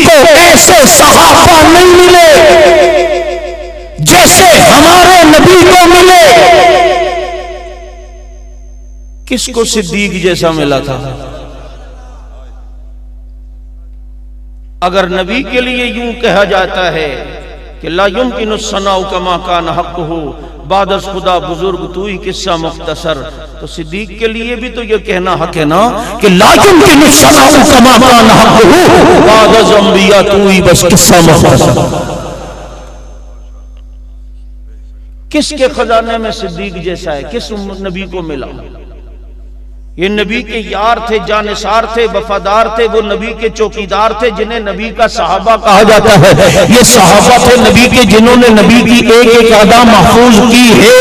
کو ایسے صحابہ نہیں ملے جیسے ہمارے نبی کو ملے. کس کو صدیق جیسا ملا تھا؟ اگر نبی کے لیے یوں کہا جاتا ہے کہ لا یمکن الثناء کما کان حقہ، بعد از خدا بزرگ تو ہی قصہ مختصر، تو صدیق کے لیے بھی تو یہ کہنا حق ہے نا کہ لا یمکن الثناء کما کان حقہ، بعد از انبیاء تو ہی بس قصہ مختصر. کس کے خزانے میں صدیق جیسا ہے؟ کس نبی کو ملا؟ یہ نبی کے یار تھے، جانثار تھے، وفادار تھے، وہ نبی کے چوکیدار تھے جنہیں نبی کا صحابہ کہا جاتا ہے. یہ صحابہ تھے نبی کے جنہوں نے نبی کی ایک ایک ادا محفوظ کی ہے.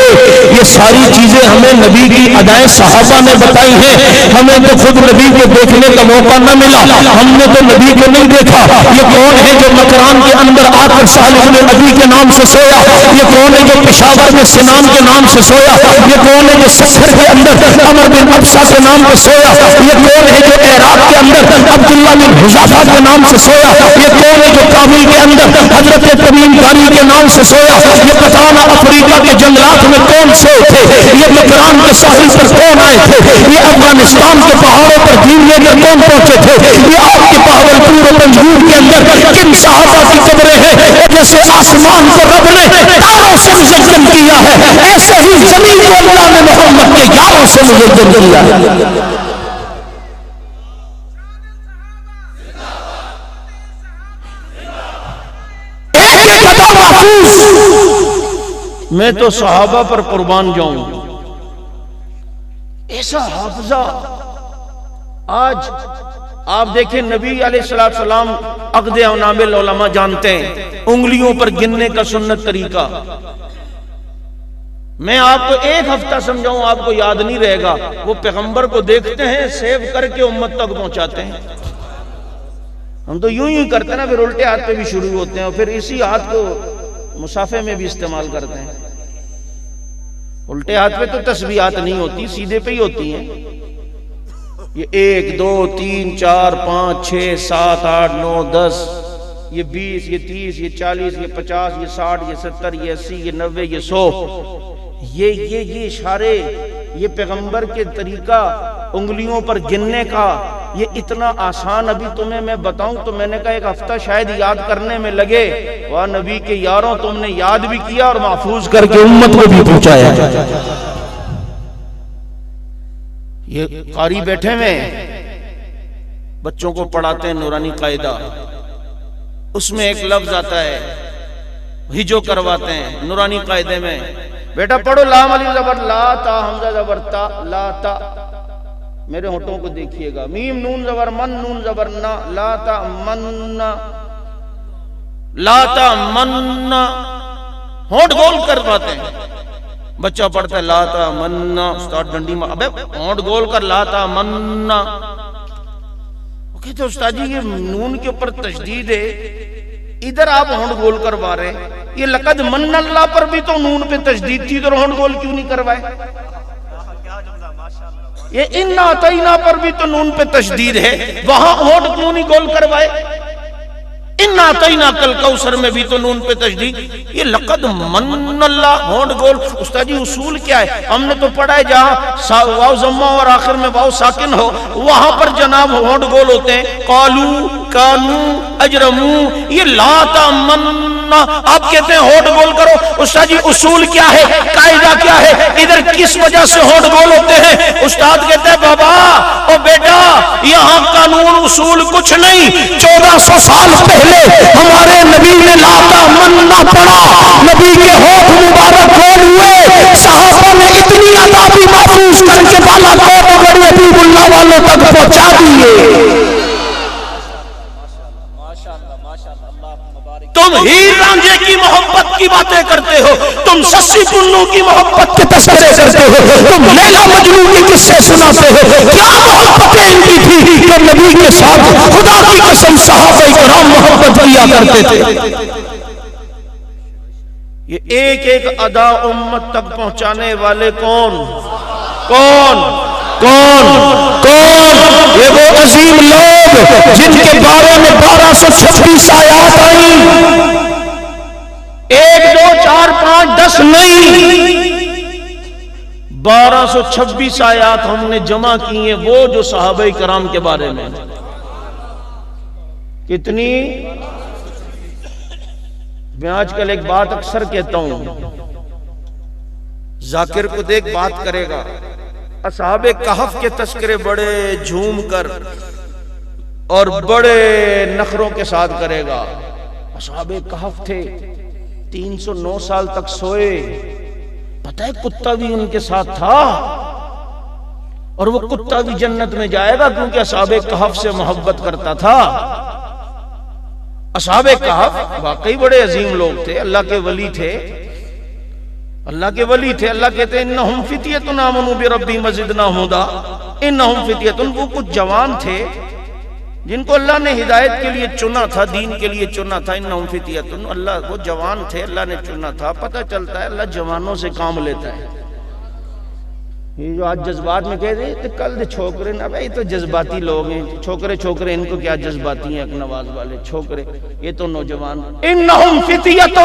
یہ ساری چیزیں ہمیں نبی کی ادائیں صحابہ نے بتائی ہیں. ہمیں تو خود نبی کو دیکھنے کا موقع نہ ملا، ہم نے تو نبی کو نہیں دیکھا. یہ کون ہے جو مکران کے اندر آ کر صالح بن ابی کے نام سے سویا؟ یہ کون ہے جو پشاور میں سنان کے نام سے سویا؟ یہ کون ہے جو سکھر کے اندر عمر بن ابشا کے نام پہ سویا؟ یہ کون ہے جو عراق کے اندر عبداللہ بن حذافہ کے نام سے سویا؟ یہ کون ہے جو کابل کے اندر حضرت تمیم داری کے نام سے سویا؟ یہ پتانا افریقہ کے جنگلات میں کون سوئے تھے؟ یہ مکران کے ساحل پر کون آئے تھے؟ یہ افغانستان کے پہاڑوں پر دین لے کر کون پہنچے تھے؟ یہ آپ کے بہاولپور اور پنجگور کے اندر کن صحابہ کی قبریں ہیں جیسے آسمان کو رب نے تاروں سے مزین کیا ہے، ایسے ہی زمین کو اللہ نے محمد کے یاروں سے مزین کیا ہے. میں تو صحابہ پر قربان جاؤں. ایسا حافظہ آج آپ دیکھیں، نبی علیہ السلام عقد انامل علماء جانتے ہیں، انگلیوں پر گننے کا سنت طریقہ. میں آپ کو ایک ہفتہ سمجھاؤں آپ کو یاد نہیں رہے گا. وہ پیغمبر کو دیکھتے ہیں، سیو کر کے امت تک پہنچاتے ہیں. ہم تو یوں ہی کرتے ہیں نا، پھر الٹے ہاتھ پہ بھی شروع ہوتے ہیں اور پھر اسی ہاتھ کو مصافے میں بھی استعمال کرتے ہیں. الٹے ہاتھ پہ تو تسبیحات نہیں ہوتی، سیدھے پہ ہی ہوتی ہیں. یہ 1 2 3 4 5 6 7 8 9 10، یہ 20، یہ 30، یہ 40، یہ 50، یہ 60، یہ 70، یہ 80، یہ 90، یہ 100. یہ اشارے، یہ پیغمبر کے طریقہ انگلیوں پر گننے کا، یہ اتنا آسان ابھی تمہیں میں بتاؤں تو میں نے کہا ایک ہفتہ شاید یاد کرنے میں لگے. واہ نبی کے یاروں، تم نے یاد بھی کیا اور محفوظ کر کے امت کو بھی پہنچایا. یہ قاری بیٹھے ہوئے بچوں کو پڑھاتے ہیں نورانی قاعدہ، اس میں ایک لفظ آتا ہے ہجو کرواتے ہیں نورانی قاعدے میں. بیٹا پڑھو، لام علی زبر لا، تا حمزہ زبر تا، لا تا. میرے ہونٹوں کو دیکھیے گا. میم نون زبر من، نون زبر نا، لا تا من، لا تا من. ہونٹ گول کرواتے ہیں. بچہ پڑھتا ہے لا تا من، استاد ڈنڈی میں ابے ہونٹ گول کر لا تا من. کہتے استاد جی یہ نون کے اوپر تشدید ہے، ادھر آپ ہونٹ گول کروا رہے ہیں. یہ لقد من اللہ پر بھی تو نون پہ تشدید تھی، ادھر ہونٹ گول کیوں نہیں کروائے؟ یہ ان اعطینا پر بھی تو نون پہ تشدید ہے، وہاں ہونٹ کیوں نہیں گول کروائے؟ ان اعطینا کل کوثر میں بھی تو نون پہ تشدید. یہ لقد من اللہ ہونٹ گول. استاد جی اصول کیا ہے؟ ہم نے تو پڑھا ہے جہاں واو ضمہ اور آخر میں واو ساکن ہو وہاں پر جناب ہونٹ گول ہوتے ہیں. قالو، کانو، اجرمو. یہ لا تمنا آپ کہتے ہیں ہونٹ گول کرو. استاد جی اصول کیا ہے، قاعدہ کیا ہے، ادھر کس وجہ سے ہونٹ گول ہوتے ہیں؟ استاد کہتے ہیں بابا او بیٹا یہاں قانون اصول کچھ نہیں. 1400 سال پہلے ہمارے نبی نے لا تمنا پڑھا، نبی کے ہونٹ مبارک گول ہوئے. صحابہ نے اتنی عطا بھی محفوظ کر کے بالا کوٹ بڑے حبیب اللہ والوں تک پہنچا دیے. تم ہیر رانجھے کی محبت کی باتیں کرتے ہو، تم سسی پنو کی محبت کے تذکرے کرتے ہو، تم لیلا مجنون کی قصے سناتے ہو. کیا محبتیں ان کی تھی کہ نبی کے ساتھ خدا کی قسم صحابہ کرام محبت کیا کرتے تھے. یہ ایک ایک ادا امت تک پہنچانے والے کون؟ کون کون؟ یہ وہ عظیم لوگ جن کے بارے میں 1226 آیات آئیں، 1 2 4 5 10 نہیں، 1226 آیات ہم نے جمع کی ہیں وہ جو صحابہ کرام کے بارے میں۔ کتنی؟ میں آج کل ایک بات اکثر کہتا ہوں، ذاکر کو دیکھ بات کرے گا، اصحاب کہف کے تذکرے بڑے جھوم کر اور بڑے نخروں کے ساتھ کرے گا۔ اصحاب کہف تھے، 309 سال تک سوئے، پتہ ہے کتا بھی ان کے ساتھ تھا، اور وہ کتا بھی جنت میں جائے گا کیونکہ اصحاب کہف سے محبت کرتا تھا۔ اصحاب کہف واقعی بڑے عظیم لوگ تھے، اللہ کے ولی تھے، اللہ کے ولی تھے۔ اللہ کہتے ہیں انہم فتیۃ آمنوا بربہم وزدناہم ھدا، انہم فتیۃ، وہ کچھ جوان تھے جن کو اللہ نے ہدایت کے لیے چنا تھا، دین کے لیے چنا تھا۔ انہم فتیۃ، اللہ وہ جوان تھے، اللہ نے چنا تھا۔ پتہ چلتا ہے اللہ جوانوں سے کام لیتا ہے۔ یہ جو آج جذبات میں کہتے ہیں کل دے چھوکرے نا بھائی تو جذباتی لوگ ہیں، چھوکرے ان کو کیا جذباتی ہیں، ایک نواز والے چھوکرے، یہ تو نوجوان۔ انہم فتیۃ،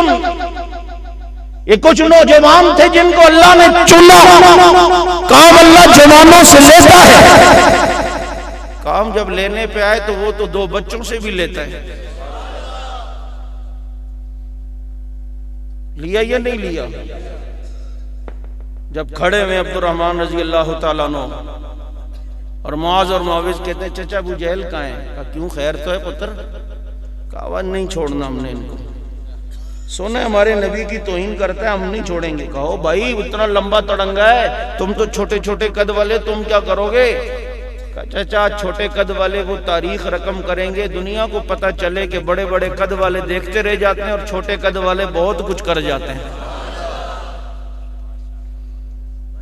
یہ کچھ نوجوان تھے جن کو اللہ نے چنا۔ کام اللہ جوانوں سے لیتا ہے، کام جب لینے پہ آئے تو وہ تو 2 بچوں سے بھی لیتا ہے۔ لیا یا نہیں لیا؟ جب کھڑے ہوئے عبد الرحمن رضی اللہ تعالیٰ عنہ اور معاذ اور معاوض کہتے ہیں چچا ابو جہل کہاں ہے؟ کہا کیوں خیر تو ہے پتر؟ کہا نہیں چھوڑنا ہم نے ان کو، سونا ہمارے نبی کی توہین کرتا ہے، ہم نہیں چھوڑیں گے۔ کہو بھائی اتنا لمبا تڑنگا ہے، تم تو چھوٹے چھوٹے قد والے، تم کیا کرو گے؟ کہا چچا چھوٹے قد والے وہ تاریخ رقم کریں گے، دنیا کو پتہ چلے کہ بڑے بڑے قد والے دیکھتے رہ جاتے ہیں اور چھوٹے قد والے بہت کچھ کر جاتے ہیں۔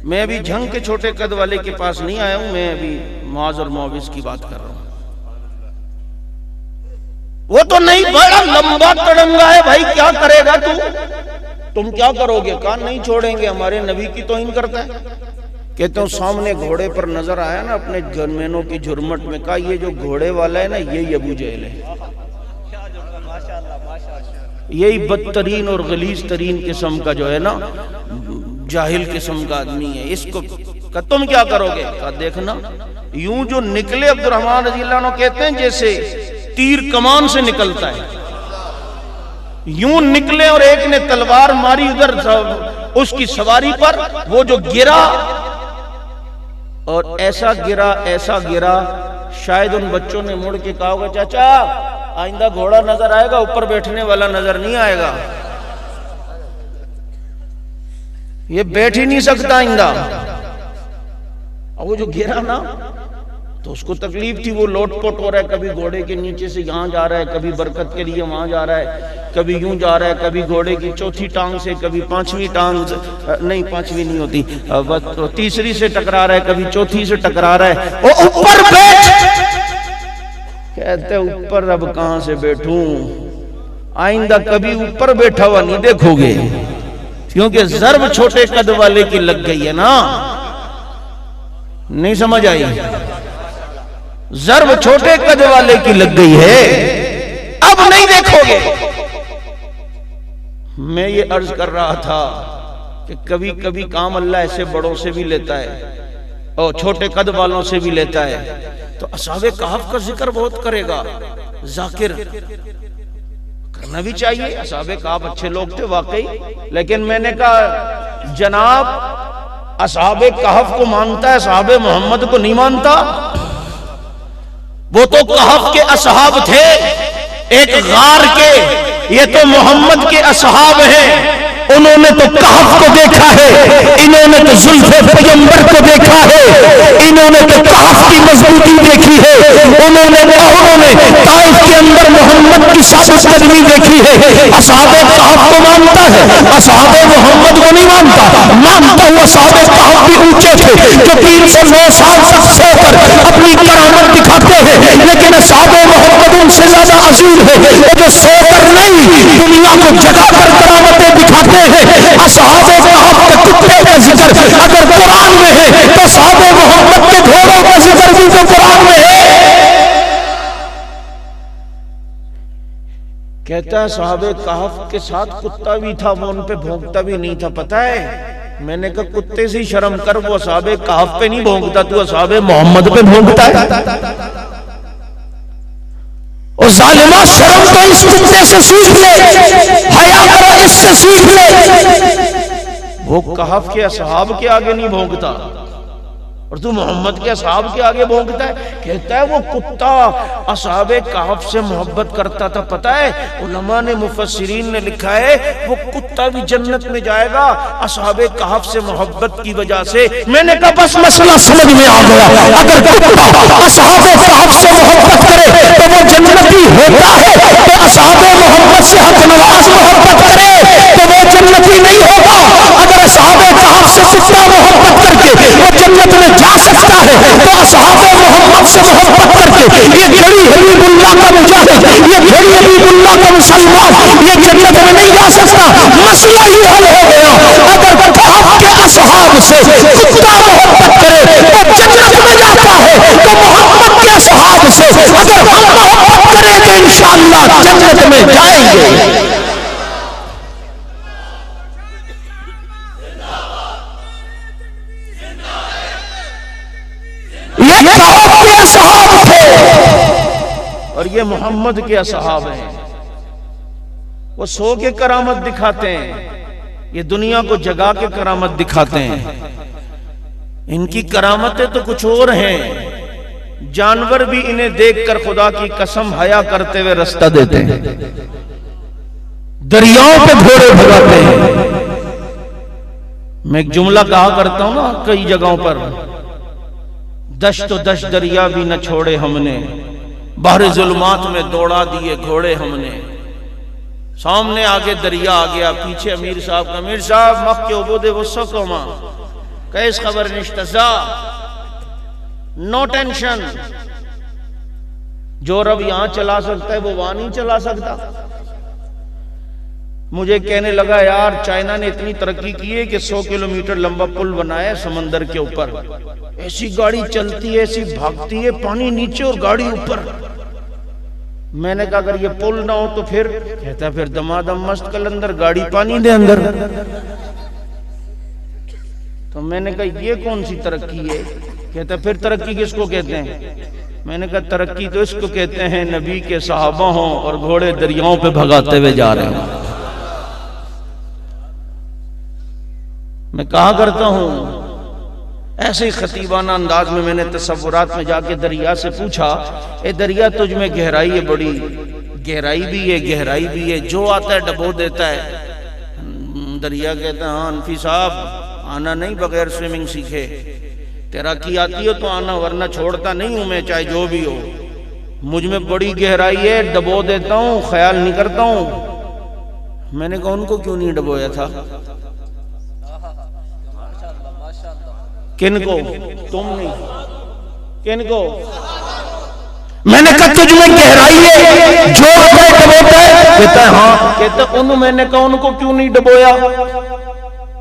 میں ابھی جھنگ کے چھوٹے قد والے کے پاس نہیں آیا ہوں، میں ابھی معاذ اور معاوض کی بات کر رہا ہوں۔ وہ تو نہیں، بڑا لمبا تڑنگا ہے بھائی، کیا کرے گا تم کیا کرو گے؟ کہا نہیں چھوڑیں گے، ہمارے نبی کی توہین کرتا ہے۔ کہتے ہیں سامنے گھوڑے پر نظر آیا نا اپنے گنمینوں کی جھرمٹ میں، کہا یہ جو گھوڑے والا ہے نا یہی ابو جہل ہے، یہی بدترین اور غلیظ ترین قسم کا جو ہے نا جاہل قسم کا آدمی ہے، اس کو کہ تم کیا کرو گے؟ کہا دیکھنا یوں جو نکلے عبد الرحمن رضی اللہ عنہ کہتے ہیں جیسے تیر کمان سے نکلتا ہے، یوں نکلے اور ایک نے تلوار ماری ادھر اس کی سواری پر، وہ جو گرا اور ایسا گرا شاید ان بچوں نے مڑ کے کہا ہوگا چاچا آئندہ گھوڑا نظر آئے گا، اوپر بیٹھنے والا نظر نہیں آئے گا، یہ بیٹھ ہی نہیں سکتا آئندہ۔ اور وہ جو گرا نا تو اس کو تکلیف تھی، وہ لوٹ پوٹ ہو رہا ہے، کبھی گھوڑے کے نیچے سے یہاں جا رہا ہے، کبھی برکت کے لیے وہاں جا رہا ہے، کبھی یوں جا رہا ہے، کبھی گھوڑے کی چوتھی ٹانگ سے، کبھی پانچویں ٹانگ سے، نہیں پانچویں نہیں ہوتی، تیسری سے ٹکرا رہا ہے، کبھی چوتھی سے ٹکرا رہا ہے۔ وہ اوپر بیٹھ، کہتے اوپر اب کہاں سے بیٹھوں، آئندہ کبھی اوپر بیٹھا ہوا نہیں دیکھو گے، کیونکہ ضرب چھوٹے قد والے کی لگ گئی ہے نا، نہیں سمجھ آئی؟ ضرب چھوٹے قد والے کی لگ گئی ہے، اب نہیں دیکھو گے۔ میں یہ عرض کر رہا تھا کہ کبھی کبھی کام اللہ ایسے بڑوں سے بھی لیتا ہے اور چھوٹے قد والوں سے بھی لیتا ہے۔ تو اصحاب کہف کا ذکر بہت کرے گا ذاکر، کرنا بھی چاہیے، اصحاب کہف اچھے لوگ تھے واقعی، لیکن میں نے کہا جناب اصحاب کہف کو مانتا ہے، اصحاب محمد کو نہیں مانتا؟ وہ تو کہف کے اصحاب تھے، ایک غار کے، یہ تو محمد کے اصحاب ہیں، انہوں نے تو کہف کو دیکھا ہے، انہوں نے تو زلف پیغمبر کو دیکھا ہے، انہوں نے تو کہف کی مضبوطی دیکھی ہے، انہوں نے طائف کے اندر محمد کی ثابت قدمی دیکھی ہے۔ اصحاب کہف کو مانتا ہے، اصحاب محمد کو نہیں مانتا، مانتا ہوا اصحاب کہف بھی اونچے تھے جو 309 سال تک سو کر اپنی کرامت دکھاتے ہیں، لیکن اصحاب محمد ان سے زیادہ عظیم ہے، وہ جو سو کر نہیں دنیا کو جگا کر کرامتیں دکھاتے ہیں۔ اصحاب کہف کے کتے کا ذکر اگر قرآن میں ہے تو اصحاب محمد کے تو قرآن میں ہے. کہتا ہے صحابہ کہف کے ساتھ کتا بھی تھا، وہ ان پہ بھونکتا بھی نہیں تھا، پتہ ہے؟ میں نے کہا کتے سے شرم کر، وہ اصحاب کہف پہ نہیں بھونکتا، تو اصحاب محمد پہ بھونکتا ہے. اور ظالمہ شرم تو اس کتے سے سیکھ لے، حیا کرو اس سے سیکھ لے. وہ کہف کے اصحاب کے آگے نہیں بھونکتا اور تو محمد کے اصحاب کے آگے بھونکتا ہے. کہتا ہے وہ کتا اصحاب کہف سے محبت کرتا تھا، پتہ ہے؟ علماء نے مفسرین نے لکھا ہے وہ کتا بھی جنت میں جائے گا اصحاب کہف سے محبت کی وجہ سے. میں نے کہا بس مسئلہ سمجھ میں آ گیا. اگر کتا اصحاب کہف سے محبت کرے تو وہ جنتی ہوتا ہے، تو اصحاب محمد سے حق نواز محبت کرے تو وہ جنتی نہیں ہوگا. اگر اصحاب کہف سے کتا محبت کر کے وہ جنت میں جا سکتا ہے تو اصحاب محمد سے محبت کر کے یہ گھڑی حبیب اللہ کا مجاہد، یہ گھڑی حبیب اللہ کا مسلمان یہ جنت میں نہیں جا سکتا. مسئلہ ہی حل ہو گیا. اگر کہف کے اصحاب سے کتا محبت کرے تو جنت میں جاتا ہے، تو محمد کے اصحاب سے اگر ہم محبت کریں تو انشاءاللہ جنت میں جائیں گے. یہ کہف کے اصحاب تھے اور یہ محمد کے اصحاب ہیں. وہ سو کے کرامت دکھاتے ہیں، یہ دنیا کو جگا کے کرامت دکھاتے ہیں. ان کی کرامتیں تو کچھ اور ہیں. جانور بھی انہیں دیکھ کر خدا کی قسم حیا کرتے ہوئے رستہ دیتے ہیں، دریاؤں پہ گھوڑے بھگاتے ہیں. میں ایک جملہ کہا کرتا ہوں نا کئی جگہوں پر، دشت و دشت دریا بھی نہ چھوڑے ہم نے، بحر ظلمات میں دوڑا دیے گھوڑے ہم نے. سامنے آگے دریا آ گیا، پیچھے امیر صاحب کا، امیر صاحب مخ کے عبود وسو کو ماں کیس خبر نشتزا، نو ٹینشن. جو رب یہاں چلا سکتا ہے وہ وہاں نہیں چلا سکتا. مجھے کہنے لگا یار چائنا نے اتنی ترقی کی ہے کہ 100 کلومیٹر لمبا پل بنایا ہے سمندر کے اوپر، ایسی گاڑی چلتی ہے، ایسی بھاگتی ہے، پانی نیچے اور گاڑی اوپر. میں نے کہا اگر یہ پل نہ ہو تو پھر؟ کہتا ہے پھر دمادم مست کلندر، گاڑی پانی دے اندر. تو میں نے کہا یہ کون سی ترقی ہے؟ کہتا ہے پھر ترقی کس کو کہتے ہیں؟ میں نے کہا ترقی تو اس کو کہتے ہیں نبی کے صحابہ ہوں اور گھوڑے دریاؤں پہ بھگاتے ہوئے جا رہے ہیں. میں کہا کرتا ہوں ایسے ہی خطیبانہ انداز میں نے تصورات میں جا کے دریا سے پوچھا، اے دریا تجھ میں گہرائی ہے، بڑی گہرائی بھی ہے، گہرائی بھی ہے، جو آتا ہے ڈبو دیتا ہے. دریا کہتا ہے ہاں انفی صاحب آنا نہیں بغیر سوئمنگ سیکھے، تیراکی آتی ہو تو آنا ورنہ چھوڑتا نہیں ہوں میں چاہے جو بھی ہو. مجھ میں بڑی گہرائی ہے، ڈبو دیتا ہوں، خیال نہیں کرتا ہوں. میں نے کہا ان کو کیوں نہیں ڈبویا تھا؟ کن کو؟ تم نہیں، کن کو؟ میں نے کہا تجھ میں گہرائی ہے، جو آتا ہے ڈبوتا ہے. کہتا ہے ہاں. کہتا ہے میں نے کہا ان کو کیوں نہیں ڈبویا؟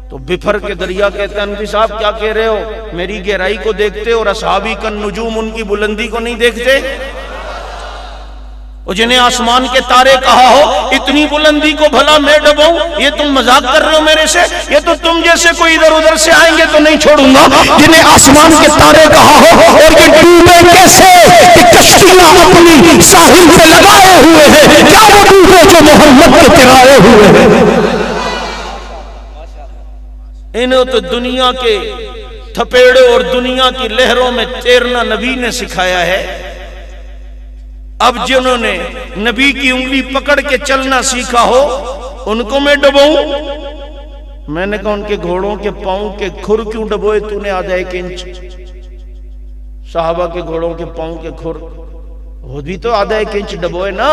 تو بفر کے دریا کہتا ہے انفی صاحب کیا کہہ رہے ہو؟ میری گہرائی کو دیکھتے اور اصحابی کا نجوم ان کی بلندی کو نہیں دیکھتے؟ اور جنہیں آسمان کے تارے کہا ہو اتنی بلندی کو بھلا میں ڈبوں؟ یہ تم مذاق کر رہے ہو میرے سے؟ یہ تو تم جیسے کوئی ادھر ادھر سے آئیں گے تو نہیں چھوڑوں گا. جنہیں آسمان کے تارے کہا ہو اور یہ ڈوبے کیسے کہ کشتیاں اپنی ساحل پہ لگائے ہوئے ہیں، کیا وہ ڈوبے جو محمد کے ترائے ہوئے ہیں؟ انہوں تو دنیا کے تھپیڑے اور دنیا کی لہروں میں تیرنا نبی نے سکھایا ہے. اب جنہوں نے نبی کی انگلی پکڑ کے چلنا سیکھا ہو ان کو میں ڈبوں؟ میں نے کہا ان کے گھوڑوں کے پاؤں کے کھر کیوں ڈبوئے تو نے آدھا 1 انچ؟ صحابہ کے گھوڑوں کے پاؤں کے کھر وہ بھی تو آدھا 1 انچ ڈبوئے نا.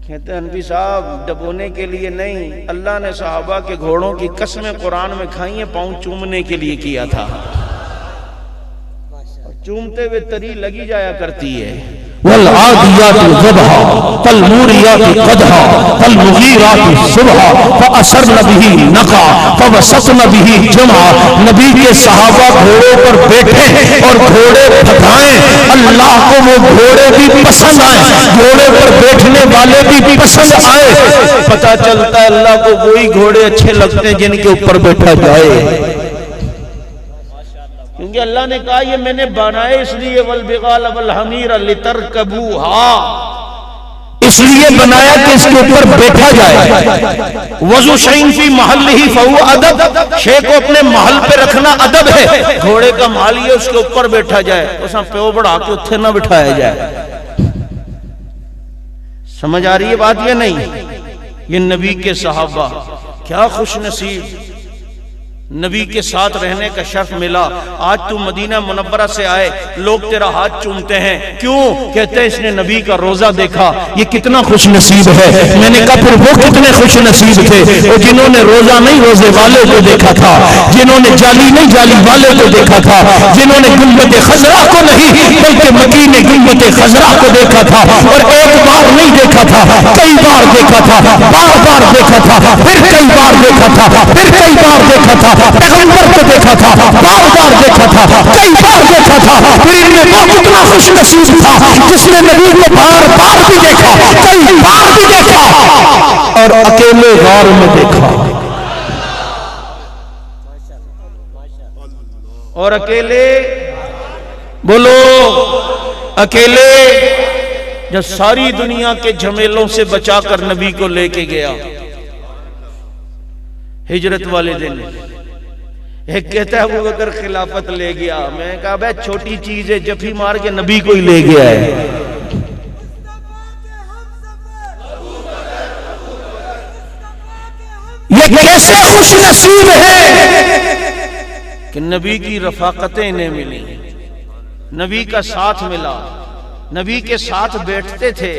کہتے ہیں انفی صاحب ڈبونے کے لیے نہیں، اللہ نے صحابہ کے گھوڑوں کی قسمیں قرآن میں کھائی ہیں پاؤں چومنے کے لیے کیا تھا. چومتے ہوئے تری لگی جایا کرتی ہے. والعادیات ضبحا فالموریات قدحا فالمغیرات صبحا فأثرن به نقعا فوسطن به جمعا. نبی کے صحابہ گھوڑوں پر بیٹھے اور گھوڑے پھٹائیں. اللہ کو وہ گھوڑے بھی پسند آئے, گھوڑے پر بیٹھنے والے بھی پسند آئے. پتہ چلتا ہے اللہ کو وہی گھوڑے اچھے لگتے ہیں جن کے اوپر بیٹھا جائے, کیونکہ اللہ نے کہا یہ میں نے بنائے اس لیے والبغال والحمیر لترکبوہا, اس لیے بنایا کہ اس کے اوپر بیٹھا جائے. وضو شعین فی محلہ فہو ادب, شے کو اپنے محل پہ رکھنا ادب ہے. گھوڑے کا محل یہ اس کے اوپر بیٹھا جائے, اس میں پیو بڑھا کے اتھے نہ بٹھایا جائے. سمجھ آ رہی ہے بات یا نہیں؟ یہ نبی کے صحابہ کیا خوش نصیب, نبی کے ساتھ رہنے کا شرف ملا. آج تو مدینہ منورہ سے آئے, لوگ تیرا ہاتھ چومتے ہیں, کیوں؟ کہتے ہیں اس نے نبی کا روزہ دیکھا. یہ کتنا خوش نصیب ہے. میں نے کہا پھر وہ کتنے خوش نصیب تھے وہ جنہوں نے روزہ نہیں روزے والے کو دیکھا تھا, جنہوں نے جالی نہیں جالی والے کو دیکھا تھا, جنہوں نے گنبد خضرا کو نہیں بلکہ مکی نے گنبد خضرا کو دیکھا تھا, اور ایک بار نہیں دیکھا تھا, کئی بار دیکھا تھا, بار بار دیکھا تھا, پھر کئی بار دیکھا تھا, پھر کئی بار دیکھا تھا, پیغمبر کو دیکھا تھا, بار بار دیکھا تھا, کئی بار دیکھا تھا. پھر ان میں وہ کتنا خوش نصیب تھا جس نے نبی کو بار بار بھی دیکھا, کئی بار بھی دیکھا, اور اکیلے غار میں دیکھا. اور اکیلے بولو, اکیلے جب ساری دنیا کے جھمیلوں سے بچا کر نبی کو لے کے گیا ہجرت والے دن. ایک کہتا ہے ابو بکر خلافت لے گیا. میں نے کہا بھائی چھوٹی چیز ہے, جفی مار کے نبی کو ہی لے گیا ہے. یہ کیسے خوش نصیب ہے کہ نبی کی رفاقتیں انہیں ملی, نبی کا ساتھ ملا, نبی کے ساتھ بیٹھتے تھے,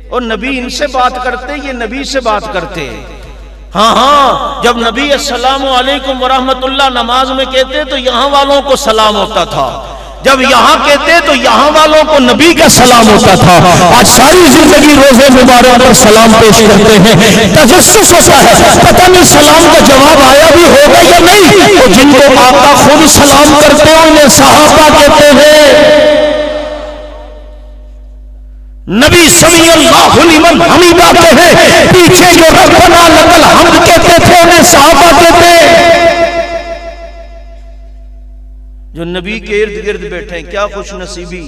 اور نبی ان سے بات کرتے, یہ نبی سے بات کرتے. ہاں جب نبی السلام علیکم ورحمت اللہ نماز میں کہتے تو یہاں والوں کو سلام ہوتا تھا, جب یہاں کہتے تو یہاں والوں کو نبی کا سلام ہوتا تھا. آج ساری زندگی روزے مبارک پر سلام پیش کرتے ہیں, تجسس ہوتا ہے, پتہ نہیں سلام کا جواب آیا بھی ہوگا یا نہیں. اور جن کو آقا خود سلام کرتے ہیں انہیں صحابہ کہتے ہیں. نبی سمی اللہ لمن حمیدہ کہے, پیچھے جو ربنا لکل حمد کہتے تھے انہیں صحابہ کہتے ہیں. جو نبی کے ارد گرد بیٹھے ہیں کیا خوش نصیبی.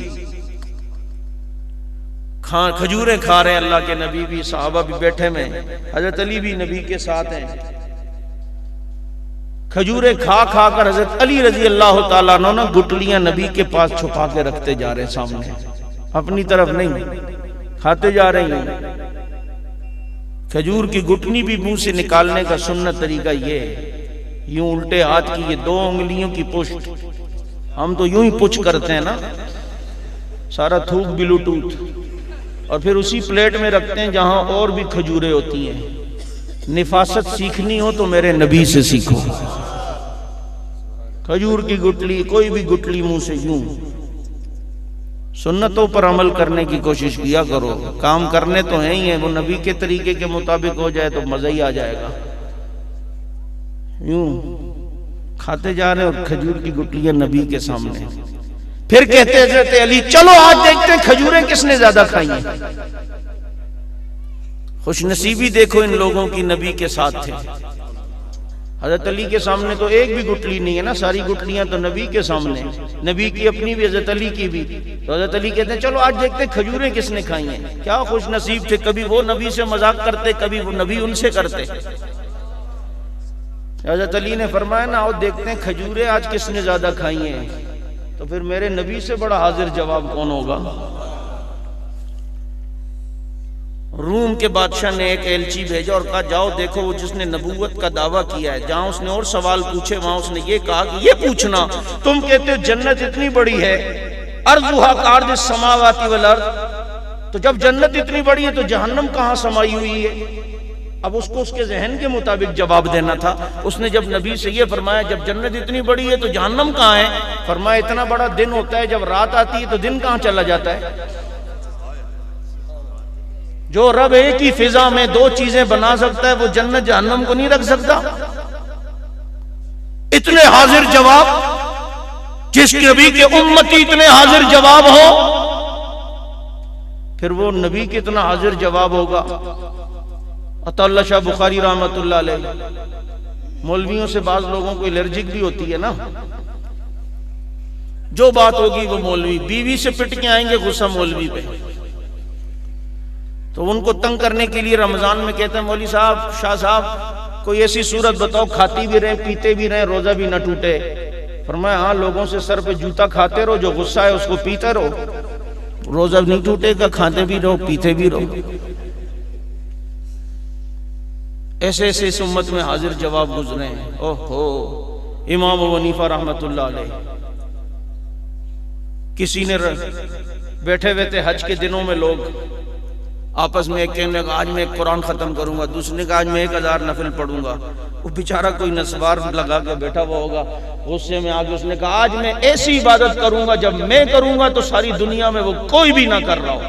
کھجوریں کھا رہے ہیں اللہ کے نبی بھی, صحابہ بھی بیٹھے میں, حضرت علی بھی نبی کے ساتھ ہیں. کھجوریں کھا کھا کر حضرت علی رضی اللہ تعالیٰ عنہ گٹلیاں نبی کے پاس چھپا کے رکھتے جا رہے ہیں سامنے, اپنی طرف نہیں, کھاتے جا رہے ہیں. کھجور کی گٹنی بھی منہ سے نکالنے کا سنت طریقہ یہ ہے, یوں الٹے ہاتھ کی یہ 2 انگلیوں کی پشت, ہم تو یوں ہی پچھ کرتے ہیں نا, سارا تھوک بلوٹوتھ, اور پھر اسی پلیٹ میں رکھتے ہیں جہاں اور بھی کھجوریں ہوتی ہیں. نفاست سیکھنی ہو تو میرے نبی سے سیکھو. کھجور کی گٹلی, کوئی بھی گٹلی منہ سے یوں. سنتوں پر عمل کرنے کی کوشش کیا کرو, کام کرنے تو ہیں ہی ہیں, وہ نبی کے طریقے کے مطابق ہو جائے تو مزہ ہی آ جائے گا. یوں کھاتے جا رہے اور کھجور کی گٹلیاں نبی کے سامنے. پھر کہتے حضرت علی چلو آج دیکھتے ہیں کھجوریں کس نے زیادہ کھائی ہیں. خوش نصیبی دیکھو ان لوگوں کی, نبی کے ساتھ تھے. حضرت علی کے سامنے تو ایک بھی گٹلی نہیں ہے نا, ساری گٹلیاں تو نبی کے سامنے, نبی کی اپنی بھی حضرت علی کی بھی. تو حضرت علی کہتے ہیں چلو آج دیکھتے ہیں کھجوریں کس نے کھائی ہیں. کیا خوش نصیب تھے, کبھی وہ نبی سے مذاق کرتے, کبھی وہ نبی ان سے کرتے. حضرت علی نے فرمایا نا آؤ دیکھتے ہیں کھجوریں آج کس نے زیادہ کھائی ہیں. تو پھر میرے نبی سے بڑا حاضر جواب کون ہوگا. روم کے بادشاہ نے ایک ایلچی بھیجا اور کہا جاؤ دیکھو وہ جس نے نبوت کا دعویٰ کیا ہے. جہاں اس نے اور سوال پوچھے وہاں اس نے یہ کہا کہ یہ پوچھنا تم کہتے ہو جنت اتنی بڑی ہے, ارضھا کعرض السماوات والارض, تو جب جنت اتنی بڑی ہے تو جہنم کہاں سمائی ہوئی ہے. اب اس کو اس کے ذہن کے مطابق جواب دینا تھا. اس نے جب نبی سے یہ فرمایا جب جنت اتنی بڑی ہے تو جہنم کہاں ہے, فرمایا اتنا بڑا دن ہوتا ہے جب رات آتی ہے تو دن کہاں چلا جاتا ہے. جو رب ایک ہی فضا میں دو چیزیں بنا سکتا ہے وہ جنت جہنم کو نہیں رکھ سکتا؟ اتنے حاضر جواب، جس نبی کے امتی اتنے حاضر جواب ہو، پھر وہ نبی کتنا حاضر جواب ہوگا۔ عطا اللہ شاہ بخاری رحمت اللہ علیہ، مولویوں سے بعض لوگوں کو الرجک بھی ہوتی ہے نا، جو بات ہوگی وہ مولوی، بیوی سے پٹ کے آئیں گے غصہ مولوی پہ، تو ان کو تنگ کرنے کے لیے رمضان میں کہتے ہیں مولوی صاحب، شاہ صاحب کوئی ایسی صورت بتاؤ کھاتی بھی رہیں پیتے بھی رہیں روزہ بھی نہ ٹوٹے۔ فرمایا ہاں، لوگوں سے سر پہ جوتا کھاتے رہو، جو غصہ ہے اس کو پیتے رہو، روزہ بھی نہیں ٹوٹے گا، کھاتے بھی رہو پیتے بھی رہو۔ ایسے ایسے اس امت میں حاضر جواب گزرے ہیں۔ اوہو، امام ابو حنیفہ رحمت اللہ علیہ، کسی نے بیٹھے ہوئے تھے حج کے دنوں میں، لوگ آپس میں، ایک کہنے لگا آج میں ایک قرآن ختم کروں گا، دوسرے نے کہا آج میں 1000 نفل پڑھوں گا۔ وہ بیچارہ کوئی نسوار لگا کے بیٹھا ہوا ہوگا، غصے میں آگے اس نے کہا آج میں ایسی عبادت کروں گا جب میں کروں گا تو ساری دنیا میں وہ کوئی بھی نہ کر رہا ہو،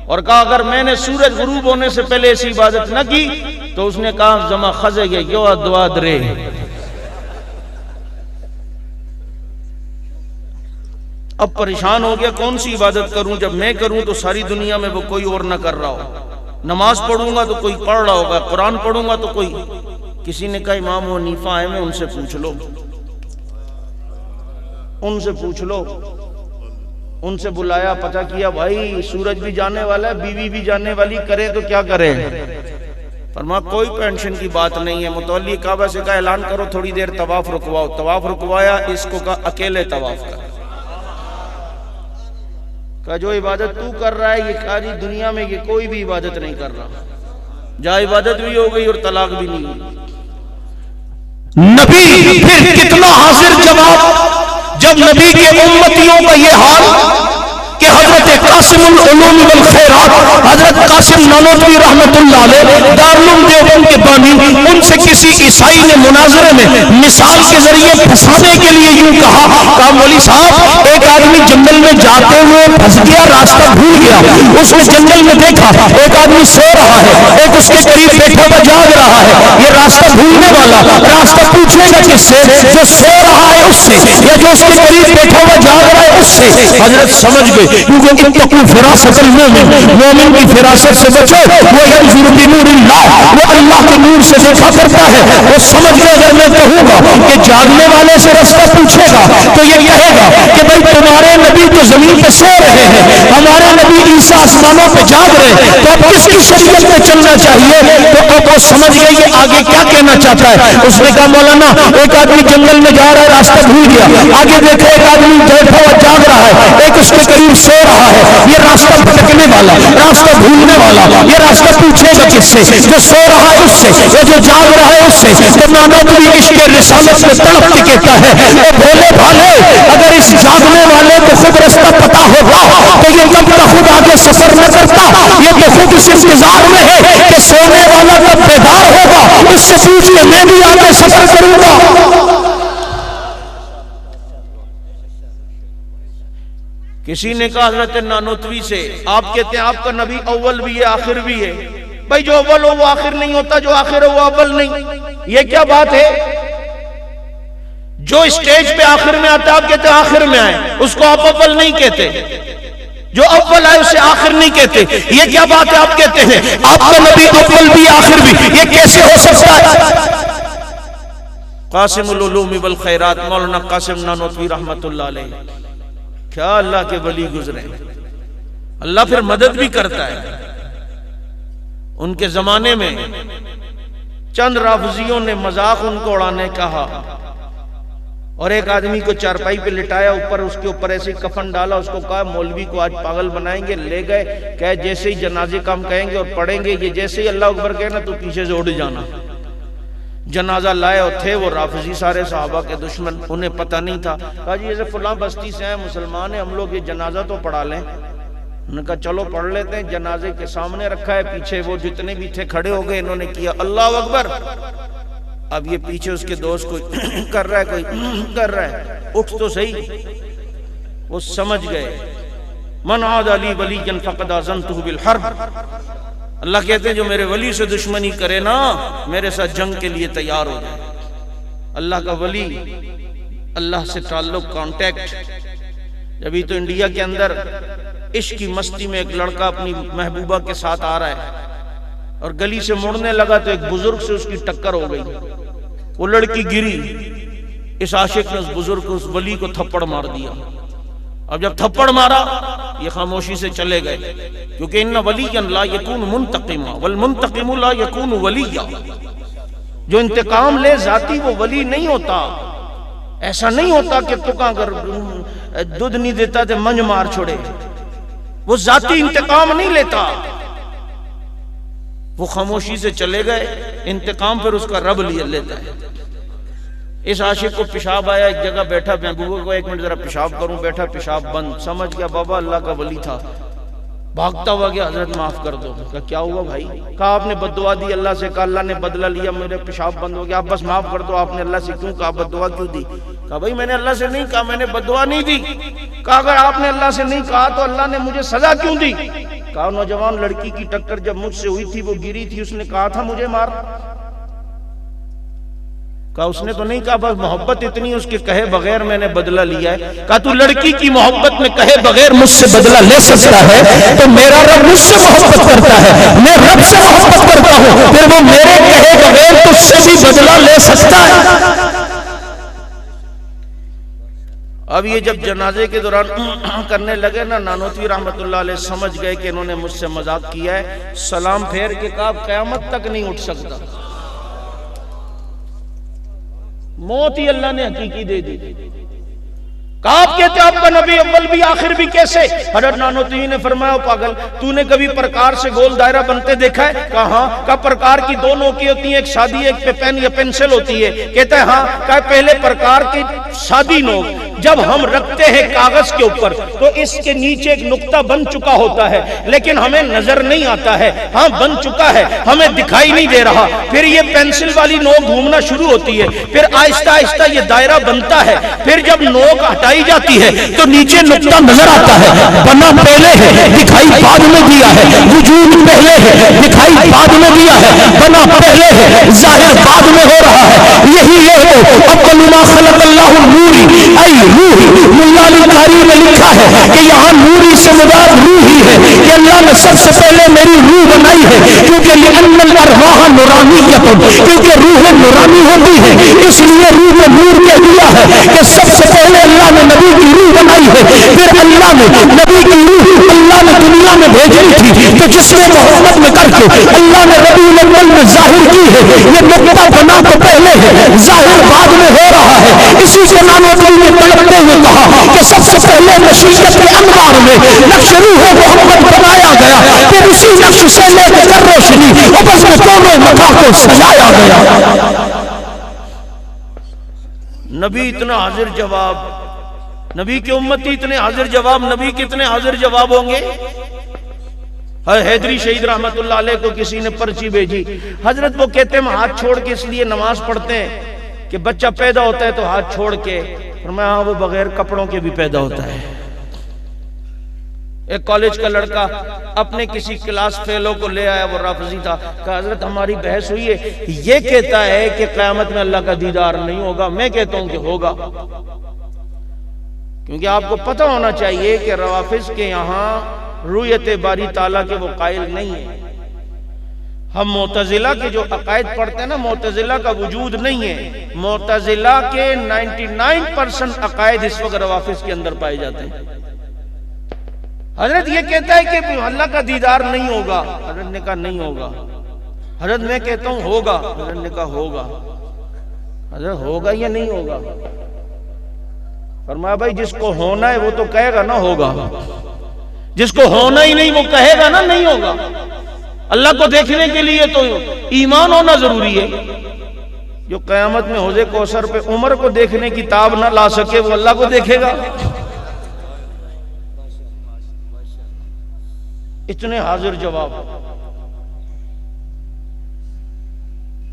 اور کہا اگر میں نے سورج غروب ہونے سے پہلے ایسی عبادت نہ کی تو اس نے کہا زما خزے گے یو دعا درے۔ اب پریشان ہو گیا کون سی عبادت کروں، جب میں کروں تو ساری دنیا میں وہ کوئی اور نہ کر رہا ہو، نماز پڑھوں گا تو کوئی پڑھ رہا ہوگا، قرآن پڑھوں گا تو کوئی۔ کسی نے کہا امام ابو حنیفہ آئے ہیں، ان سے پوچھ لو، ان سے پوچھ لو۔ ان سے بلایا، پتہ کیا، بھائی سورج بھی جانے والا ہے، بیوی بھی جانے والی، کرے تو کیا کرے؟ فرمایا کوئی ٹینشن کی بات نہیں ہے۔ متولی کعبہ سے کہا اعلان کرو تھوڑی دیر طواف رکواؤ، طواف رکوایا، اس کو کہا اکیلے طواف کر، کہا جو عبادت تو کر رہا ہے یہ ساری دنیا میں یہ کوئی بھی عبادت نہیں کر رہا، جا عبادت بھی ہو گئی اور طلاق بھی نہیں ہوئی۔ نبی پھر کتنا حاضر جواب، جب نبی کے امتیوں کا یہ حال کہ حضرت قاسم العلوم والخیرات، حضرت قاسم نانوتوی رحمت اللہ علیہ دارالعلوم دیوبند کے بانی، ان سے کسی عیسائی نے مناظرے میں مثال کے ذریعے پھنسانے کے لیے یوں کہا مولوی صاحب ایک آدمی جنگل میں جاتے ہوئے پھنس گیا، راستہ بھول گیا، اس نے جنگل میں دیکھا ایک آدمی سو رہا ہے، ایک اس کے قریب بیٹھا ہوا جاگ رہا ہے، یہ راستہ بھولنے والا راستہ پوچھے گا کس سے؟ جو سو رہا ہے اس سے، یا جو اس کے قریب بیٹھا ہوا جاگ رہا ہے اس سے۔ حضرت سمجھ گئے، کیونکہ اتقوا فراست المومن، مومن کی فراست سے بچو، وہ ینظر بنور اللہ، وہ اللہ کے نور سے دیکھا کرتا ہے۔ وہ سمجھ گئے اگر میں کہوں گا کہ جاگنے والے سے راستہ پوچھے گا تو یہ کہے گا کہ بھائی تمہارے نبی تو زمین پہ سو رہے ہیں، ہمارے نبی عیسیٰ آسمانوں پہ جاگ رہے ہیں، تو اب کس کی شریعت میں چلنا چاہیے؟ تو اب وہ سمجھ گئے یہ آگے کیا کہنا چاہتا ہے۔ اس نے کہا مولانا ایک آدمی جنگل میں جا رہا ہے، راستہ بھول گیا، آگے دیکھو ایک آدمی بیٹھا ہوا جاگ رہا ہے، ایک اس کے قریب سو رہا ہے، یہ راستہ بھٹکنے والا، راستہ بھولنے والا، یہ راستہ پوچھے گا کس سے؟ جو سو رہا ہے اس سے، وہ جو جاگ رہا ہے اس سے۔ تو نانوتوی عشق رسالت میں تڑپ کے کہتا ہے اے بھولے بھالے، اگر اس جاگنے والے کو خود رستہ پتا ہوتا تو یہ کب کا خود آگے سفر نہ کرتا، یہ تو خود اس انتظار میں ہے کہ سونے والا کب بیدار ہوگا، اس سے پوچھ کے میں بھی آگے سفر کروں گا۔ کسی نے کہا حضرت نانوتوی سے، آپ کہتے ہیں آپ کا نبی اول بھی ہے آخر بھی ہے، بھائی جو اول ہو وہ آخر نہیں ہوتا، جو آخر ہو وہ اول نہیں، یہ کیا بات ہے؟ جو اسٹیج پہ آخر میں آتا ہے آپ کہتے ہیں آخر میں آئے، اس کو آپ اول نہیں کہتے، جو اول آئے اسے آخر نہیں کہتے، یہ کیا بات ہے؟ آپ کہتے ہیں آپ کا نبی اول بھی آخر بھی، یہ کیسے ہو سکتا ہے؟ قاسم العلوم والخیرات مولانا قاسم نانوتوی رحمت اللہ علیہ، کیا اللہ کے ولی گزرے، اللہ پھر مدد بھی کرتا ہے۔ ان کے زمانے میں چند رافضیوں نے مذاق ان کو اڑانے کہا، اور ایک آدمی کو چارپائی پہ لٹایا، اوپر اس کے اوپر ایسے کفن ڈالا، اس کو کہا مولوی کو آج پاگل بنائیں گے، لے گئے، کہ جیسے ہی جنازے کا ہم کہیں گے اور پڑھیں گے، یہ جیسے ہی اللہ اکبر کہے نا تو پیچھے سے اڑ جانا۔ جنازہ لائے اور تھے وہ رافضی سارے صحابہ کے دشمن، انہیں پتہ نہیں تھا، کہا جی جیسے فلاں بستی سے ہیں مسلمان ہیں، ہم لوگ یہ جنازہ تو پڑھا لیں۔ انہوں نے کہا چلو پڑھ لیتے ہیں، جنازے کے سامنے رکھا ہے، پیچھے وہ جتنے بھی تھے کھڑے ہو گئے، انہوں نے کیا اللہ اکبر۔ اب یہ پیچھے اس کے دوست کوئی کر رہا ہے، کوئی کر رہا ہے، اٹھ تو صحیح۔ وہ سمجھ گئے من عاد علی ولیا فقد آذنتہ بالحرب، اللہ کہتے ہیں جو میرے ولی سے دشمنی کرے نا میرے ساتھ جنگ کے لیے تیار ہو جائے۔ اللہ کا ولی، اللہ سے تعلق، کانٹیکٹ۔ جبھی تو انڈیا کے اندر عشق کی مستی میں ایک لڑکا اپنی محبوبہ کے ساتھ آ رہا ہے اور گلی سے مڑنے لگا تو ایک بزرگ سے اس کی ٹکر ہو گئی، وہ لڑکی گری، اس عاشق نے اس بزرگ کو، اس ولی کو تھپڑ مار دیا۔ اب جب تھپڑ مارا یہ خاموشی سے چلے گئے، کیونکہ ان ولیا لا یکون منتقما والمنتقم لا یکون ولیا، جو انتقام لے ذاتی وہ ولی نہیں ہوتا۔ ایسا نہیں ہوتا کہ تو اگر دودھ نہیں دیتا تو منج مار چھوڑے، وہ ذاتی انتقام نہیں لیتا۔ وہ خاموشی سے چلے گئے، انتقام پھر اس کا رب لیتا ہے۔ اس عاشق کو پیشاب آیا، ایک جگہ بیٹھا، محبوبہ کو 1 منٹ ذرا پیشاب کروں، بیٹھا، پیشاب بند، سمجھ گیا بابا اللہ کا ولی تھا، بھاگتا ہوا گیا، حضرت معاف کر دو۔ کہا کیا ہوا بھائی؟ کہا آپ نے بد دعا دی اللہ سے، کہا اللہ نے بدلہ لیا، میرے پیشاب بند ہو گیا، آپ بس معاف کر دو۔ آپ نے اللہ سے کیوں کہا؟ بد دعا کیوں دی؟ کہا بھائی میں نے اللہ سے نہیں کہا، میں نے بد دعا نہیں دی۔ کہا اگر آپ نے اللہ سے نہیں کہا تو اللہ نے مجھے سزا کیوں دی؟ کہا نوجوان لڑکی کی ٹکر جب مجھ سے ہوئی تھی، وہ گری تھی، اس نے کہا تھا مجھے مار۔ کہا اس نے تو نہیں کہا، بس محبت اتنی اس کے کہے بغیر میں نے بدلہ لیا ہے۔ کہا تو لڑکی کی محبت میں کہے بغیر مجھ سے بدلہ لے سکتا ہے تو میرا رب مجھ سے محبت کرتا ہے، میں رب سے محبت کرتا ہوں، پھر وہ میرے کہے بغیر تجھ سے بھی بدلہ لے سکتا ہے۔ اب یہ جب جنازے کے دوران کرنے لگے نا، نانوتوی رحمت اللہ علیہ سمجھ گئے کہ انہوں نے مجھ سے مذاق کیا ہے، سلام پھیر کے کہا قیامت تک نہیں اٹھ سکتا۔ موت ہی اللہ نے حقیقی دے دی۔ کہا آپ کہتے آپ کا نبی اول بھی آخر بھی کیسے؟ حضرت نانوتوی نے فرمایا پاگل تو نے کبھی پرکار سے گول دائرہ بنتے دیکھا ہے؟ کہا ہاں۔ کہا پرکار کی 2 نوکیں ہوتی ہیں، ایک سادی ایک پہ پین یا پینسل ہوتی ہے؟ کہتا ہے ہاں۔ کہا پہلے پرکار کی سادی نوک جب ہم رکھتے ہیں کاغذ کے اوپر تو اس کے نیچے ایک نقطہ بن چکا ہوتا ہے، لیکن ہمیں نظر نہیں آتا ہے، ہاں بن چکا ہے، ہمیں دکھائی نہیں دے رہا۔ پھر یہ پینسل والی نوک گھومنا شروع ہوتی ہے، پھر آہستہ آہستہ یہ دائرہ بنتا ہے، پھر جب نوک ہٹائی جاتی ہے تو نیچے نقطہ نظر آتا ہے۔ بنا پہلے ہے، دکھائی بعد میں دیا ہے، وجود پہلے ہے، دکھائی بعد میں دیا ہے، بنا پہلے ہے، ظاہر بعد میں ہو رہا ہے۔ یہی ہے تو اول ما خلق اللہ نوری ای روح۔ ملا علی قاری نے لکھا ہے کہ یہاں نوری سے مراد روح ہی ہے، کہ اللہ نے سب سے پہلے میری روح بنائی ہے، کیونکہ لأن الارواح نورانیت، کیونکہ روح نورانی ہوتی ہے، اس لیے روح میں نور کہہ دیا ہے کہ سب سے پہلے اللہ نے نبی کی روح بنائی ہے، پھر اللہ نے نبی کی روح اللہ نے دنیا میں بھیجی تھی، تو جس نے محبت میں کر کے اللہ نے ربیع الاول میں ظاہر کی ہے۔ یہ نقطہ بنا تو پہلے ہے، ظاہر بعد میں ہو رہا ہے۔ اسی سے نانوتوی نے تڑپتے ہوئے کہا کہ سب سے پہلے مشیت کے انوار میں نقش روح محمد بنایا گیا، پھر اسی نقش سے لے کر روشنی ابس میں دونوں مکان کو سجایا گیا۔ نبی اتنا حاضر جواب، نبی کی امتی اتنے حاضر جواب، نبی کتنے حاضر جواب ہوں گے؟ حیدری شہید رحمت اللہ علیہ کو کسی نے پرچی بھیجی، حضرت وہ کہتے ہیں ہم ہاتھ چھوڑ کے اس لیے نماز پڑھتے ہیں کہ بچہ پیدا ہوتا ہے تو ہاتھ چھوڑ کے، فرمایا ہاں وہ بغیر کپڑوں کے بھی پیدا ہوتا ہے۔ ایک کالج کا لڑکا اپنے کسی کلاس فیلو کو لے آیا، وہ رافضی تھا، کہا حضرت ہماری بحث ہوئی ہے، یہ کہتا ہے کہ قیامت میں اللہ کا دیدار نہیں ہوگا، میں کہتا ہوں کہ ہوگا۔ کیونکہ آپ کو پتہ ہونا چاہیے کہ روافض کے یہاں رؤیت باری تعالیٰ کے وہ قائل نہیں ہیں۔ ہم معتزلہ کے جو عقائد پڑھتے ہیں نا، معتزلہ کا وجود نہیں ہے، معتزلہ کے 99% عقائد اس وقت روافض کے اندر پائے جاتے ہیں۔ حضرت یہ کہتا ہے کہ اللہ کا دیدار نہیں ہوگا، حضرت نے کہا نہیں ہوگا۔ حضرت میں کہتا ہوں ہوگا، حضرت نے کہا ہوگا۔ حضرت ہوگا یا نہیں ہوگا؟ فرمایا بھائی جس کو ہونا ہے وہ تو کہے گا نا ہوگا، جس کو ہونا ہی نہیں وہ کہے گا نا نہیں ہوگا۔ اللہ کو دیکھنے کے لیے تو ایمان ہونا ضروری ہے۔ جو قیامت میں حوض کوثر پہ عمر کو دیکھنے کی تاب نہ لا سکے وہ اللہ کو دیکھے گا؟ اتنے حاضر جواب۔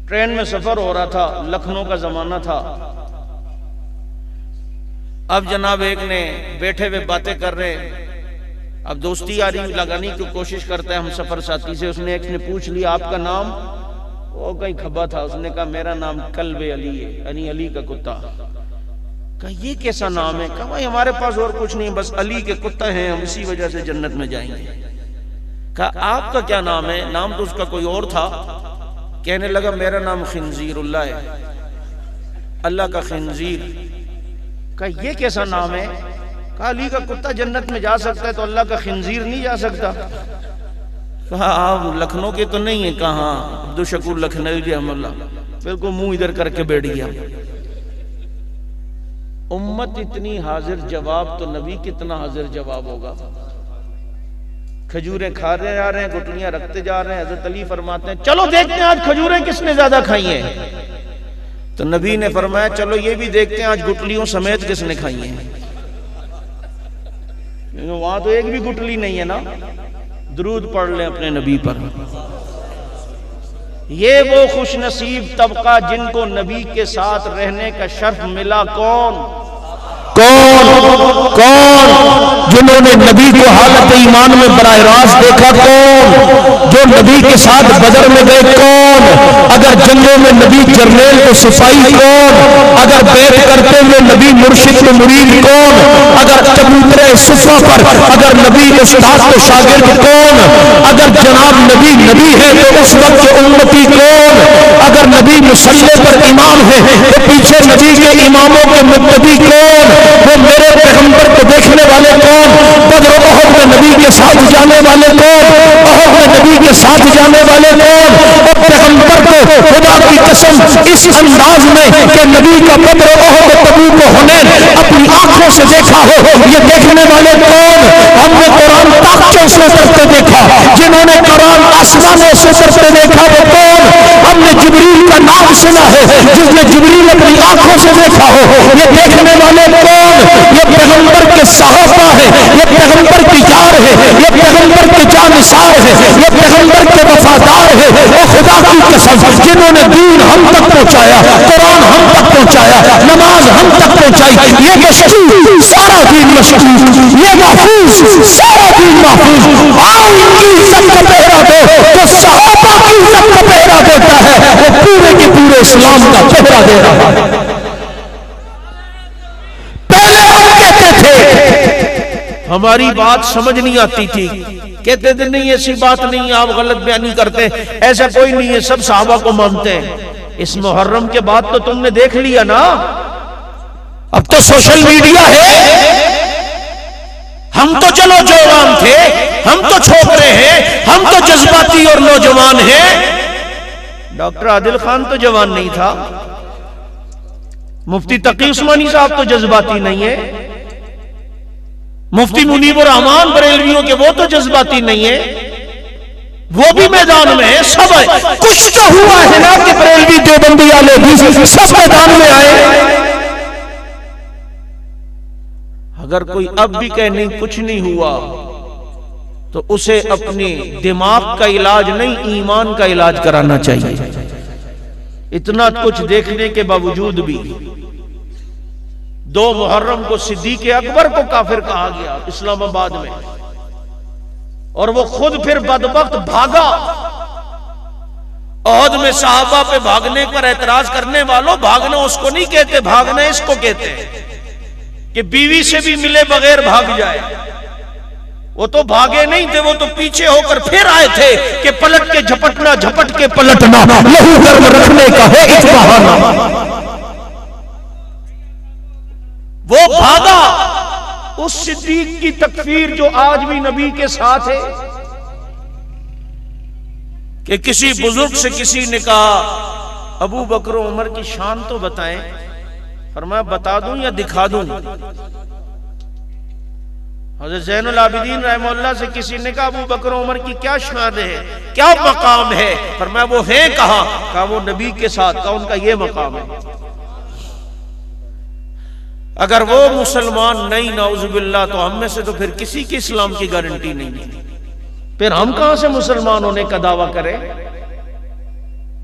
ٹرین میں سفر ہو رہا تھا، لکھنؤ کا زمانہ تھا۔ اب جناب ایک نے بیٹھے ہوئے باتیں کر رہے، اب دوستی یاری لگانے کی کوشش کرتا ہے ہم سفر ساتھی سے. اس نے ایک نے پوچھ لیا آپ کا نام؟ وہ کہیں کھبا تھا. اس نے کہا میرا نام کلب علی ہے، یعنی علی کا کتا. کہا یہ کیسا نام ہے؟ کہا بھائی ہمارے پاس اور کچھ نہیں، بس علی کے کتا ہیں، ہم اسی وجہ سے جنت میں جائیں گے. کہا آپ کا کیا نام ہے؟ نام تو اس کا کوئی اور تھا. کہنے لگا میرا نام خنزیر اللہ ہے، اللہ کا خنزیر. کہا یہ کیسا نام ہے؟ کہا علی کا کتا جنت میں جا سکتا ہے تو اللہ کا خنزیر نہیں جا سکتا. کہا آپ لکھنؤ کے تو نہیں ہیں؟ کہاں عبدالشکور لکھنوی رحمہ اللہ. بالکل منہ ادھر کر کے بیٹھ گیا. امت اتنی حاضر جواب تو نبی کتنا حاضر جواب ہوگا. کھجوریں کھاتے جا رہے ہیں، گٹلیاں رکھتے جا رہے ہیں. حضرت علی فرماتے ہیں چلو دیکھتے ہیں آج کھجوریں کس نے زیادہ کھائی ہیں. تو نبی نے فرمایا چلو یہ بھی دیکھتے ہیں آج گٹلیوں سمیت کس نے کھائی ہیں. وہاں تو ایک بھی گٹلی نہیں ہے نا. درود پڑھ لیں اپنے نبی پر. یہ وہ خوش نصیب طبقہ جن کو نبی کے ساتھ رہنے کا شرف ملا. کون جنہوں نے نبی کو حالت ایمان میں براہ راست دیکھا. کون جو نبی کے ساتھ بدر میں گئے. کون اگر جنگوں میں نبی جرنیل کو سپاہی. کون اگر بیعت کرتے ہوئے نبی مرشد کو مرید. کون اگر چبوترے صفا پر اگر نبی استاد کو شاگرد. کون اگر جناب نبی ہے تو اس وقت کے امتی. کون اگر نبی مصلی پر امام ہے تو پیچھے نبی کے اماموں کے مقتدی. کون وہ میرے پیغمبر کو دیکھنے والے. کون بدر و احد میں نبی کے ساتھ جانے والے. کون احد میں نبی کے ساتھ جانے والے. کون اور پیغمبر کو خدا کی قسم اس انداز میں کہ نبی کا بدر و احد و تبوک و حنین اپنی آنکھوں سے دیکھا ہو یہ دیکھنے والے. کون ہم نے قرآن تاقچوں سے اترتے دیکھا. جنہوں نے قرآن آسمانوں سے اترتے دیکھا وہ کون. ہم نے جبریل کا نام سنا ہے جس نے جبریل اپنی آنکھوں سے دیکھا ہو یہ دیکھنے والے. کون یہ پیغمبر کے صحابہ ہے، یہ پیغمبر کی یار ہے، یہ پیغمبر کے جانثار ہے، یہ پیغمبر کے وفادار ہے. اور خدا کی قسم جنہوں نے دین ہم تک پہنچایا، قرآن ہم تک پہنچایا، نماز ہم تک پہنچائی. یہ مشکور سارا دین مشکور، یہ محفوظ سارا دین محفوظ. آؤ ان کی عزت کا پہرا دو. جو صحابہ کی عزت کا پہرا دیتا ہے وہ پورے کے پورے اسلام کا پہرا دے رہا ہے. ہماری بات سمجھ نہیں آتی تھی، کہتے تھے نہیں ایسی بات نہیں، آپ غلط بیانی کرتے. ایسا کوئی نہیں ہے، سب صحابہ کو مانتے ہیں. اس محرم کے بعد تو تم نے دیکھ لیا نا، اب تو سوشل میڈیا ہے. ہم تو چلو جوان تھے، ہم تو چھوکرے ہیں، ہم تو جذباتی اور نوجوان ہیں. ڈاکٹر عادل خان تو جوان نہیں تھا، مفتی تقی عثمانی صاحب تو جذباتی نہیں ہے، مفتی منیب الرحمان بریلویوں کے وہ تو جذباتی نہیں ہے، وہ بھی میدان میں ہے. سب ہے، کچھ تو ہوا ہے نا کہ بریلوی دیوبندی والے بھی سب میدان میں آئے. اگر کوئی اب بھی کہ نہیں کچھ نہیں ہوا تو اسے اپنی دماغ کا علاج نہیں ایمان کا علاج کرانا چاہیے. اتنا کچھ دیکھنے کے باوجود بھی 2 محرم کو صدیق اکبر کو کافر کہا گیا اسلام آباد میں، اور وہ خود پھر بدبخت بھاگا. احد میں صحابہ پہ بھاگنے پر اعتراض کرنے والوں، بھاگنا اس کو نہیں کہتے، بھاگنا اس کو کہتے ہیں کہ بیوی سے بھی ملے بغیر بھاگ جائے. وہ تو بھاگے نہیں تھے، وہ تو پیچھے ہو کر پھر آئے تھے کہ پلٹ کے جھپٹنا، جھپٹ کے پلٹنا، لہو گرم رکھنے کا ہے ایک بہانہ. وہ بھاگا اس صدیق کی تکفیر جو آج بھی نبی کے ساتھ ہے. کہ کسی بزرگ سے کسی نے کہا ابو بکر و عمر کی شان تو بتائیں. فرمایا بتا دوں یا دکھا دوں. حضرت زین العابدین رحمہ اللہ سے کسی نے کہا ابو بکر و عمر کی کیا شان ہے، کیا مقام ہے؟ فرمایا وہ ہیں کہاں؟ کہا وہ نبی کے ساتھ. کہا ان کا یہ مقام ہے. اگر وہ مسلمان نہیں نعوذ باللہ تو ہم میں سے تو پھر کسی کی اسلام کی گارنٹی نہیں ہے. پھر ہم کہاں سے مسلمان ہونے کا دعویٰ کریں؟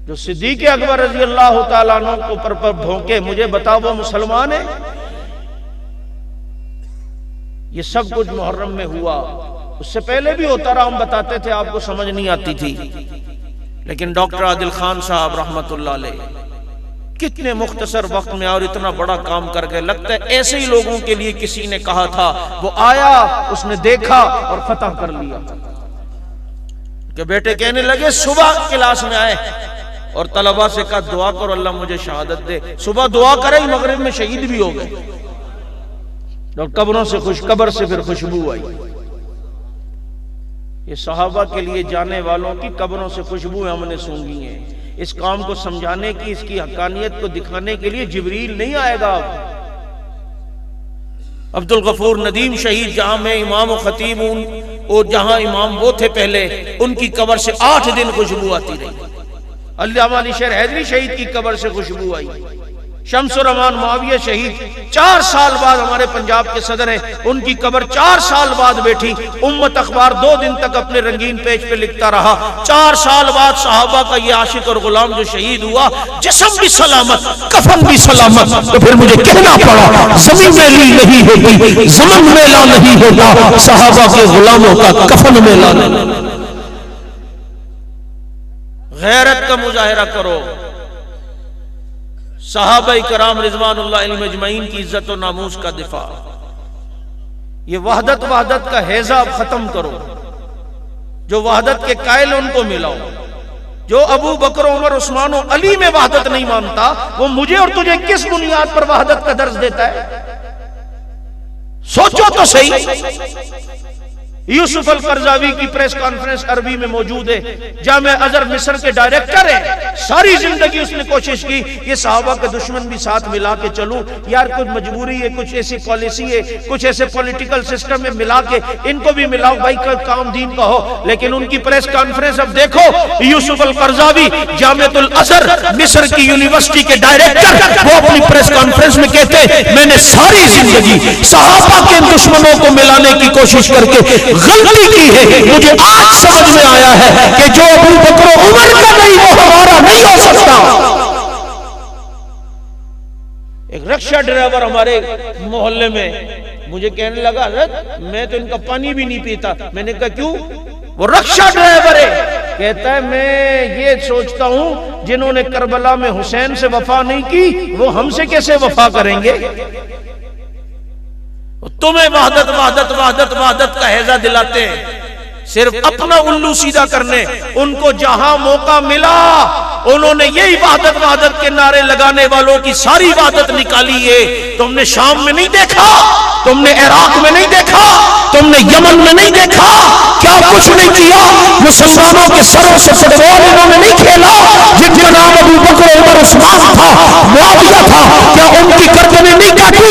جو صدیق اکبر رضی اللہ تعالیٰ عنہ کو پر بھونکے مجھے بتاؤ وہ مسلمان ہے؟ یہ سب کچھ محرم میں ہوا. اس سے پہلے بھی ہوتا رہا، ہم بتاتے تھے، آپ کو سمجھ نہیں آتی تھی، لیکن ڈاکٹر عادل خان صاحب رحمت اللہ علیہ کتنے مختصر وقت میں اور اتنا بڑا کام کر گئے. لگتا ہے ایسے ہی لوگوں کے لیے کسی نے کہا تھا، وہ آیا، اس نے دیکھا اور فتح کر لیا. کہ بیٹے کہنے لگے صبح کلاس میں آئے اور طلبہ سے کہا دعا کرو اللہ مجھے شہادت دے. صبح دعا کرے مغرب میں شہید بھی ہو گئے. قبروں سے قبر سے پھر خوشبو آئی. یہ صحابہ کے لیے جانے والوں کی قبروں سے خوشبو ہم نے سونگی ہیں. اس کام کو سمجھانے کی، اس کی حقانیت کو دکھانے کے لیے جبریل نہیں آئے گا. عبد الغفور ندیم شہید جہاں میں امام و خطیب ہوں، اور جہاں امام وہ تھے پہلے، ان کی قبر سے 8 دن خوشبو آتی رہی. علامہ علی شیر حیدری شہید کی قبر سے خوشبو آئی. شمس الرحمان معاویہ شہید 4 سال بعد ہمارے پنجاب کے صدر ہیں، ان کی قبر 4 سال بعد بیٹھی. امت اخبار 2 دن تک اپنے رنگین پیج پہ لکھتا رہا. 4 سال بعد صحابہ کا یہ عاشق اور غلام جو شہید ہوا، جسم بھی سلامت، کفن بھی سلامت. تو پھر مجھے کہنا پڑا زمین میلی نہیں ہوتی، زمن میلا نہیں ہوتا، صحابہ کے غلاموں کا کفن میلا نہیں. غیرت کا مظاہرہ کرو. صحابہ کرام رضوان اللہ علیہم اجمعین کی عزت و ناموس کا دفاع. یہ وحدت کا حیضہ اب ختم کرو. جو وحدت کے قائل ان کو ملاؤ. جو ابو بکر عمر عثمان و علی میں وحدت نہیں مانتا، وہ مجھے اور تجھے کس بنیاد پر وحدت کا درس دیتا ہے؟ سوچو تو صحیح. یوسف القرضاوی کی پریس کانفرنس عربی میں موجود ہے. جامعہ ازہر مصر کے ڈائریکٹر ہے. ساری زندگی اس نے کوشش کی یہ صحابہ کے دشمن بھی ساتھ ملا کے چلوں. یار کچھ مجبوری ہے، کچھ ایسی پالیسی ہے، کچھ ایسے پولیٹیکل سسٹم میں ملا کے ان کو بھی ملاؤ بھائی، کام دین کا ہو. لیکن ان کی پریس کانفرنس اب دیکھو. یوسف القرضاوی جامعہ الازہر مصر کی یونیورسٹی کے ڈائریکٹر، وہ اپنی پریس کانفرنس میں کہتے میں نے ساری زندگی صحابہ کے دشمنوں کو ملانے کی کوشش کر کے غلطی کی ہے. مجھے آج سمجھ میں آیا ہے کہ جو ابو بکر و عمر کا نہیں وہ ہمارا نہیں ہو سکتا. ایک رکشہ ڈرائیور ہمارے محلے میں مجھے کہنے لگا حضرت میں تو ان کا پانی بھی نہیں پیتا. میں نے کہا کیوں؟ وہ رکشہ ڈرائیور ہے. کہتا ہے میں یہ سوچتا ہوں جنہوں نے کربلا میں حسین سے وفا نہیں کی وہ ہم سے کیسے وفا کریں گے. تمہیں وحدت کا حیضہ دلاتے ہیں صرف اپنا الو سیدھا کرنے. ان کو جہاں موقع ملا انہوں نے یہی وحدت کے نعرے لگانے والوں کی ساری وحدت نکالی ہے. تم نے شام میں نہیں دیکھا، تم نے عراق میں نہیں دیکھا، تم نے یمن میں نہیں دیکھا، کیا کچھ نہیں کیا. مسلمانوں کے سروں سے فٹ بال انہوں نے نہیں کھیلا. جن کا نام ابو بکر عمر عثمان تھا، معاویہ تھا، کیا ان کی گردنیں نہیں کاٹی؟